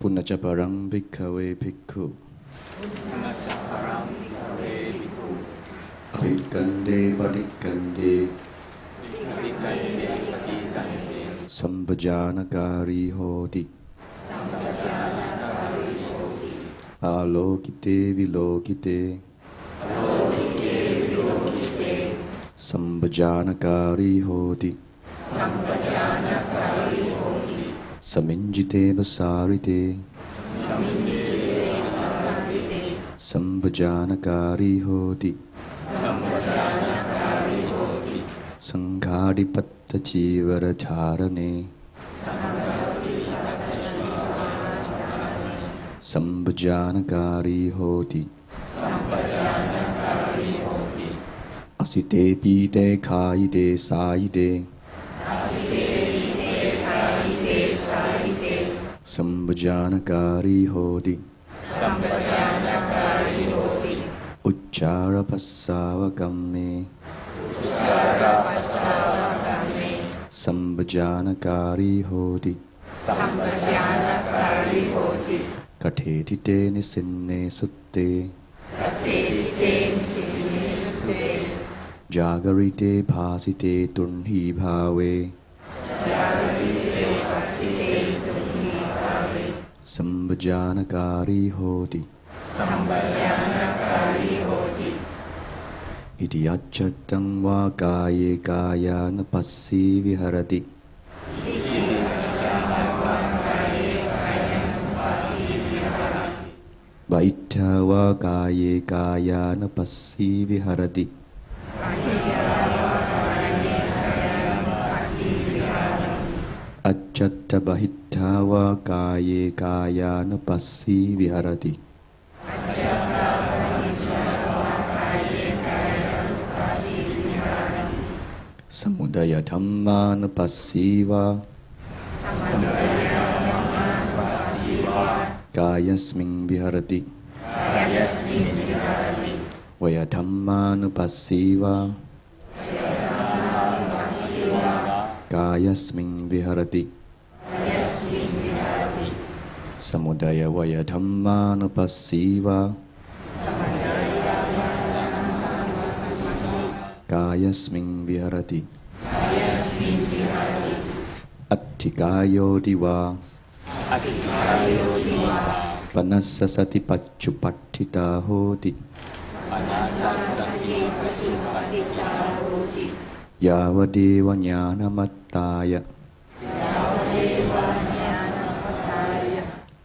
Punacha parang bhikkhave bhikkhu. Abhikkhande padikkhande. Sambhajanakari hoti. Alokite vilokite. Sambhajanakari hoti. Saminjite basarite. Sambhajanakari hoti. Sanghadipatta chivara dharane. Sambhajanakari hoti. Asite pite khaide saide. Sambhajanakari hoti. Uchchara passavakamme. Sambhajanakari hoti. Kathetite nisinne sutte. Jagarite bhasite tunhi bhave. Sambhajanakari hoti. Iti achatang va kaye kayana passi viharati. Vaitha va kaye kayana passi viharati. Achatta bahittha va kaye kayana passi viharati. Samudaya dhammana passiva. Kayasmin viharati. Vaya dhammana passiva. Kayasmin viharati. Samudaya vaya dhammana passiva. Kayasmin viharati. Attikayo diva. Panassa satipatthita hoti. Yavadeva jnanamattaya.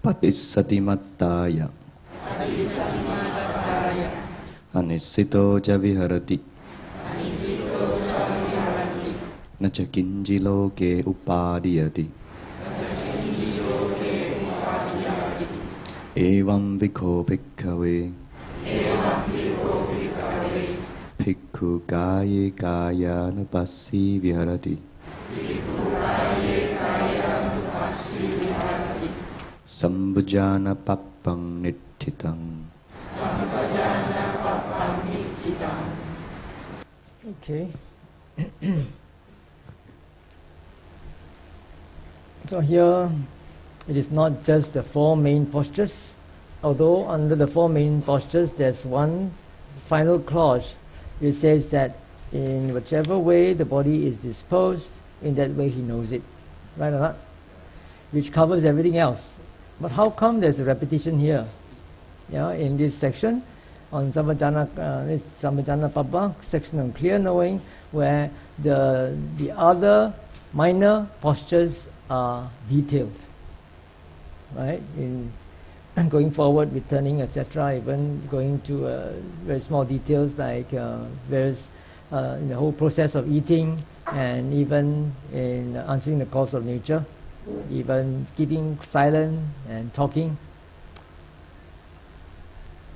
Patissatimattaya. Anissito ca viharati. Nacha kinji loke upadiyati. Evam vikho bhikkhave. Bhikkhu kaye kayana passi viharati. Sambhajana pappang nittitang. Okay. So here it is not just the four main postures, although under the four main postures there's one final clause which says that in whichever way the body is disposed, in that way he knows it. Right or not? Which covers everything else. But how come there's a repetition here? Yeah, in this section on Sambhajana Pabba, section on clear knowing, where the other minor postures are detailed. Right? In going forward with turning, etc., even going to very small details like various in the whole process of eating, and even in answering the calls of nature, even keeping silent and talking.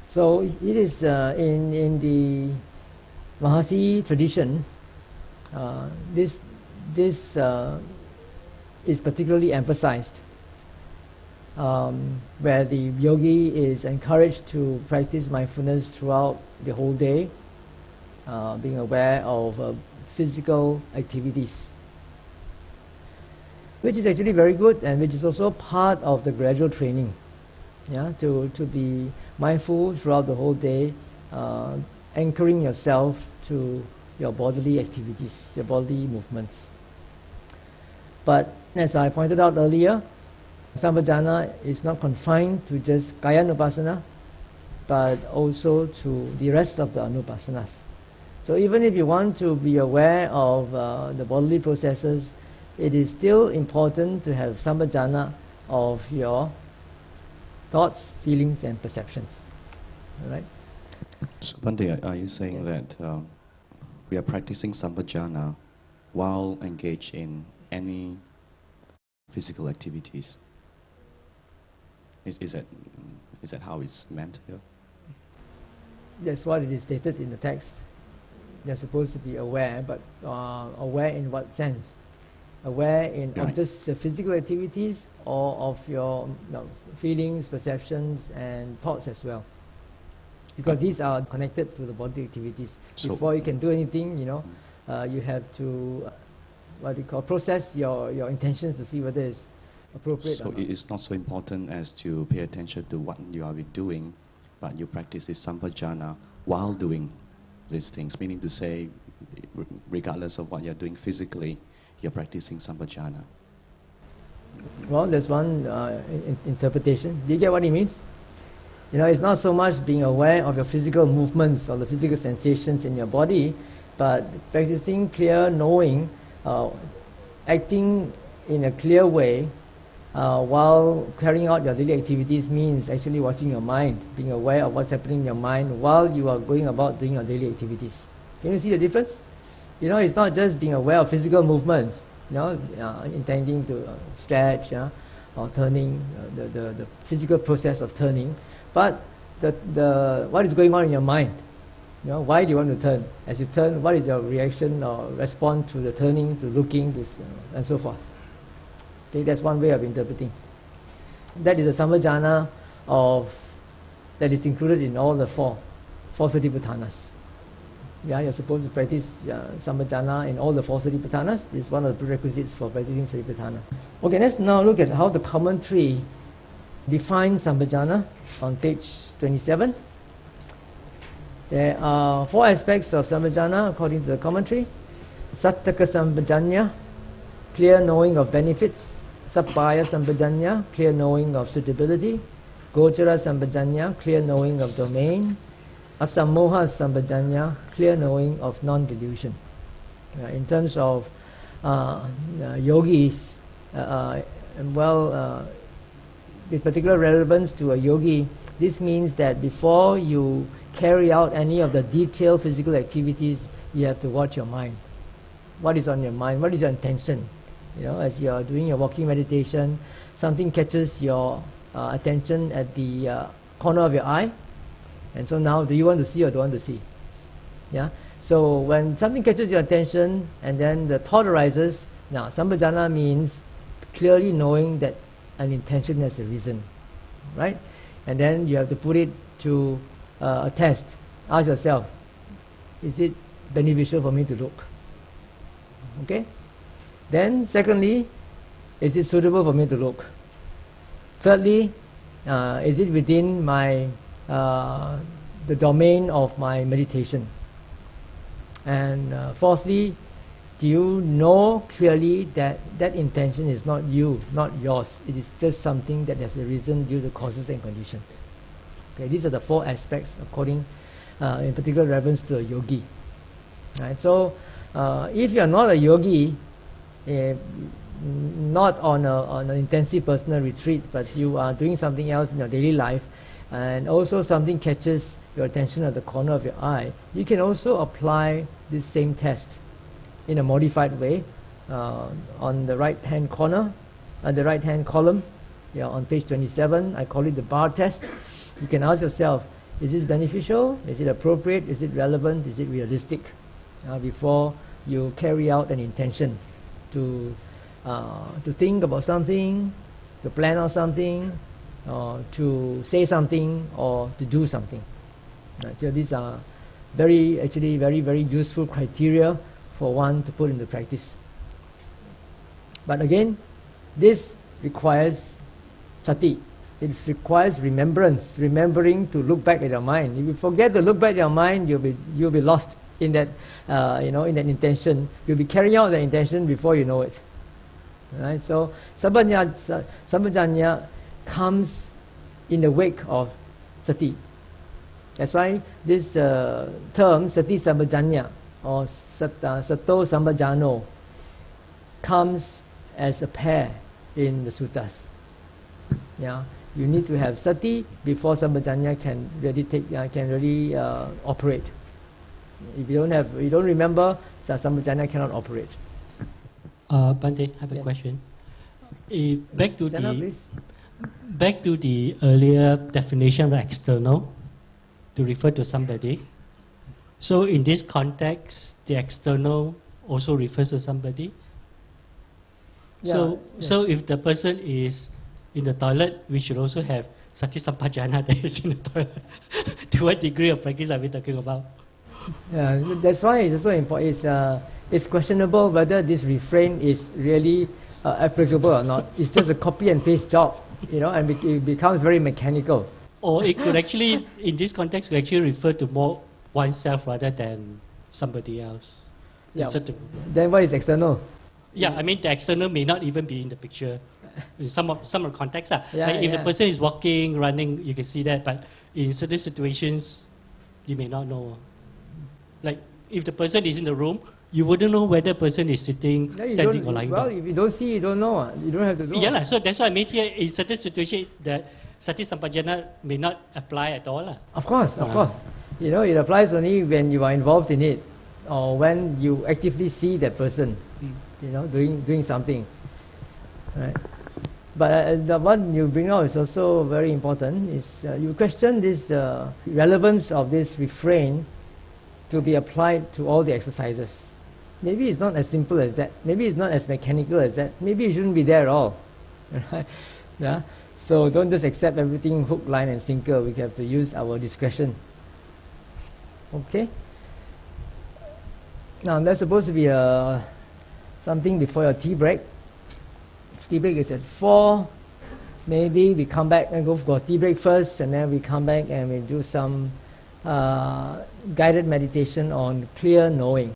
So it is in the Mahasi tradition, this is particularly emphasized, where the yogi is encouraged to practice mindfulness throughout the whole day, being aware of physical activities. which is actually very good and which is also part of the gradual training. Yeah, to be mindful throughout the whole day, anchoring yourself to your bodily activities, your bodily movements. But as I pointed out earlier, Sampajana is not confined to just Kaya Anupassana, but also to the rest of the Anupassanas. So even if you want to be aware of the bodily processes, it is still important to have Sampajana of your thoughts, feelings and perceptions. All right? So Bhante, are you saying that we are practicing sampajana while engaged in any physical activities? Is that how it's meant here? That's what it is stated in the text. You're supposed to be aware, but aware in what sense? Aware in Right. of just physical activities or of your feelings, perceptions and thoughts as well. Because these are connected to the body activities. So- Before you can do anything, you have to, process your intentions to see whether it's appropriate So or not. it is not so important as to pay attention to what you are doing, but you practice this sampajana while doing these things, meaning to say, regardless of what you're doing physically, you're practicing sampajana. Well, there's one interpretation. Do you get what he means? It's not so much being aware of your physical movements or the physical sensations in your body, but practicing clear knowing, acting in a clear way while carrying out your daily activities means actually watching your mind, being aware of what's happening in your mind while you are going about doing your daily activities. Can you see the difference? It's not just being aware of physical movements, intending to stretch or turning, the physical process of turning, but the what is going on in your mind. Why do you want to turn? As you turn, what is your reaction or response to the turning, to looking, and so forth. Okay, that's one way of interpreting. That is a sampajana that is included in all the four Satipatthanas. Yeah, you're supposed to practice sampajana in all the four Satipatthanas. This is one of the prerequisites for practicing Satipatthana. Okay, let's now look at how the commentary defines sampajana on page 27. There are four aspects of sampajana according to the commentary. Sattaka sampajanya, clear knowing of benefits. Sappaya sampajanya, clear knowing of suitability. Gochara sampajanya, clear knowing of domain. Asammoha sampajanya, clear knowing of non-delusion. In terms of yogis, with particular relevance to a yogi, this means that before you carry out any of the detailed physical activities, you have to watch your mind. What is on your mind? What is your intention? As you are doing your walking meditation, something catches your attention at the corner of your eye, and so now, do you want to see or don't want to see? Yeah. So when something catches your attention and then the thought arises, now sampajana means clearly knowing that an intention has a reason, right? And then you have to put it to a test. Ask yourself, is it beneficial for me to look? Okay? Then secondly, is it suitable for me to look? Thirdly, is it within my the domain of my meditation? And fourthly, do you know clearly that that intention is not you, not yours? It is just something that has a reason due to causes and conditions. Okay, these are the four aspects according, in particular reference to a yogi. Right? So, if you are not a yogi, not on an intensive personal retreat, but you are doing something else in your daily life, and also something catches your attention at the corner of your eye, you can also apply this same test in a modified way on the right hand corner, on the right hand column, on page 27. I call it the bar test. You can ask yourself, is this beneficial? Is it appropriate? Is it relevant? Is it realistic? Before you carry out an intention to think about something, to plan out something, to say something, or to do something. So these are very useful criteria for one to put into practice. But again, This requires sati. It requires remembrance, remembering to look back at your mind. If you forget to look back at your mind, you'll be lost in that, in that intention. You'll be carrying out the intention before you know it. Right? So sampajanya comes in the wake of sati. That's why this term sati sampajanya or sato sampajano comes as a pair in the suttas. Yeah, you need to have sati before sampajanya can really operate. If you don't remember, sampajanya cannot operate. Bhante, I have a question. Back to the earlier definition of external, to refer to somebody. So in this context, the external also refers to somebody. Yeah, so if the person is in the toilet, we should also have sati sampajana that is in the toilet. To what degree of practice are we talking about? Yeah, that's why it's also important. It's questionable whether this refrain is really applicable or not. It's just a copy and paste job, and it becomes very mechanical. Or it could actually, in this context, could actually refer to more oneself rather than somebody else. Yeah. Then what is external? Yeah, I mean the external may not even be in the picture. In some of the context, if the person is walking, running, you can see that. But in certain situations, you may not know. Like if the person is in the room, you wouldn't know whether the person is sitting, standing, or lying down. Well, if you don't see, you don't know. You don't have to know. Yeah, so that's why I made here. In certain situations, that sati sampajana may not apply at all. Of course. It applies only when you are involved in it, or when you actively see that person, doing something. Right. But the one you bring out is also very important. Is you question this relevance of this refrain to be applied to all the exercises. Maybe it's not as simple as that. Maybe it's not as mechanical as that. Maybe it shouldn't be there at all. Right? Yeah. So don't just accept everything hook, line, and sinker. We have to use our discretion. Okay. Now there's supposed to be something before your tea break. Tea break is at 4. Maybe we come back and go for tea break first, and then we come back and we do some guided meditation on clear knowing.